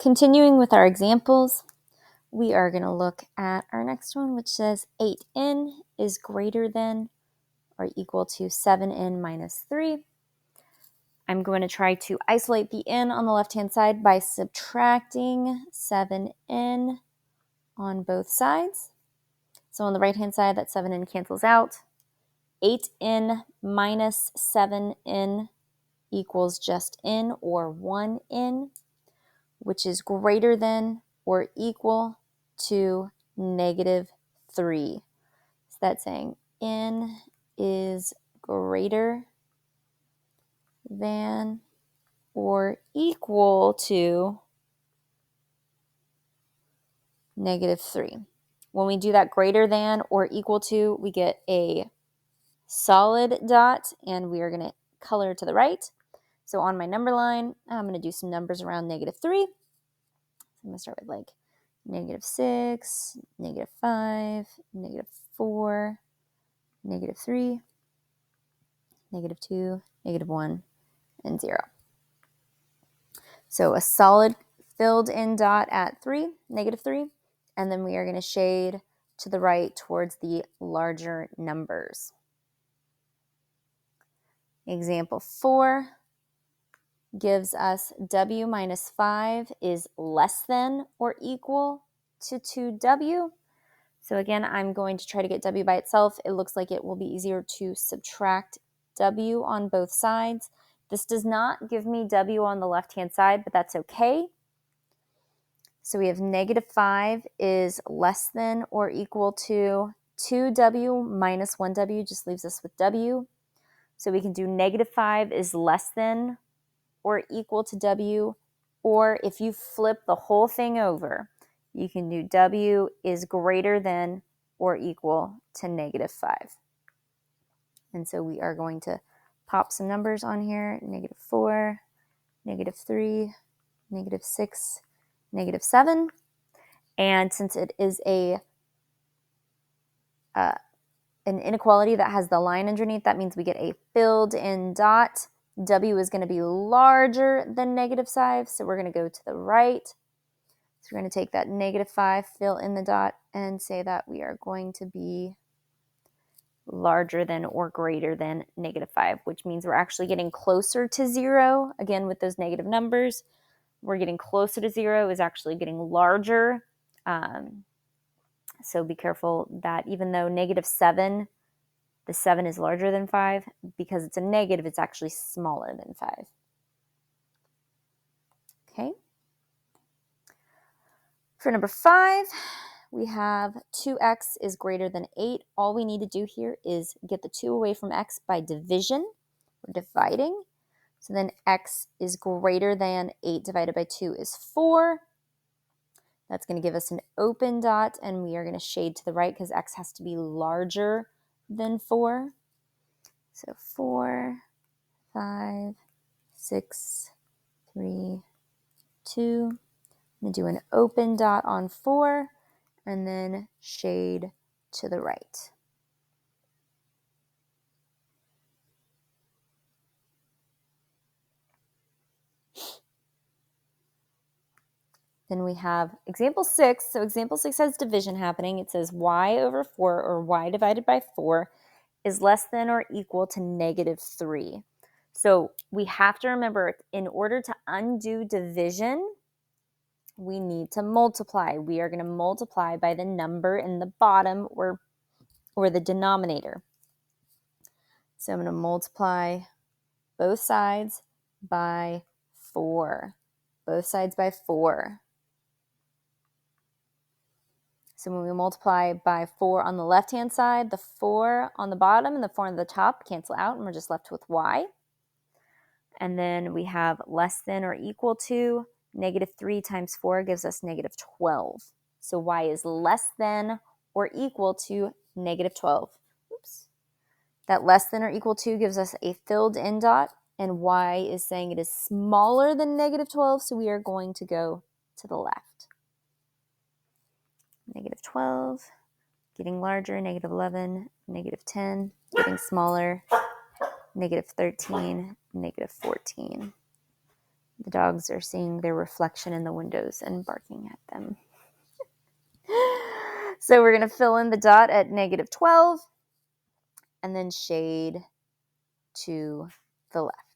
Continuing with our examples, we are going to look at our next one, which says 8n is greater than or equal to 7n minus 3. I'm going to try to isolate the n on the left-hand side by subtracting 7n on both sides. So on the right-hand side, that 7n cancels out. 8n minus 7n equals just n, or 1n, which is greater than or equal to negative 3. So that's saying n is greater than or equal to negative 3. When we do that greater than or equal to, we get a solid dot, and we are going to color to the right. So on my number line, I'm going to do some numbers around negative 3. So I'm going to start with like negative 6, negative 5, negative 4, negative 3, negative 2, negative 1, and 0. So a solid filled in dot at 3, negative 3, and then we are going to shade to the right towards the larger numbers. Example 4 gives us w minus 5 is less than or equal to 2w. So again, I'm going to try to get w by itself. It looks like it will be easier to subtract w on both sides. This does not give me w on the left-hand side, but that's okay. So we have negative 5 is less than or equal to 2w minus 1w, just leaves us with w. So we can do negative 5 is less than or equal to w, or if you flip the whole thing over, you can do w is greater than or equal to negative 5. And so we are going to pop some numbers on here: negative 4, negative 3, negative 6, negative 7. And since it is an inequality that has the line underneath, that means we get a filled in dot. W is going to be larger than negative 5, so we're going to go to the right. So we're going to take that negative 5, fill in the dot, and say that we are going to be larger than or greater than negative 5, which means we're actually getting closer to 0. Again, with those negative numbers, we're getting closer to 0 is actually getting larger. So be careful that even though negative 7, the 7 is larger than 5, because it's a negative, it's actually smaller than 5. Okay. For number 5, we have 2x is greater than 8. All we need to do here is get the 2 away from x by division. We're dividing. So then x is greater than 8 divided by 2 is 4. That's going to give us an open dot, and we are going to shade to the right because x has to be larger than 4. So 4, 5, 6, 3, 2. I'm going to do an open dot on 4 and then shade to the right. Then we have example 6. So example 6 has division happening. It says y over 4, or y divided by 4, is less than or equal to negative 3. So we have to remember, in order to undo division, we need to multiply. We are going to multiply by the number in the bottom, or the denominator. So I'm going to multiply both sides by 4. Both sides by 4. So when we multiply by 4 on the left-hand side, the 4 on the bottom and the 4 on the top cancel out, and we're just left with y. And then we have less than or equal to negative 3 times 4 gives us negative 12. So y is less than or equal to negative 12. Oops. That less than or equal to gives us a filled in dot, and y is saying it is smaller than negative 12, so we are going to go to the left. Negative 12, getting larger, negative 11, negative 10, getting smaller, negative 13, negative 14. The dogs are seeing their reflection in the windows and barking at them. So we're going to fill in the dot at -12 and then shade to the left.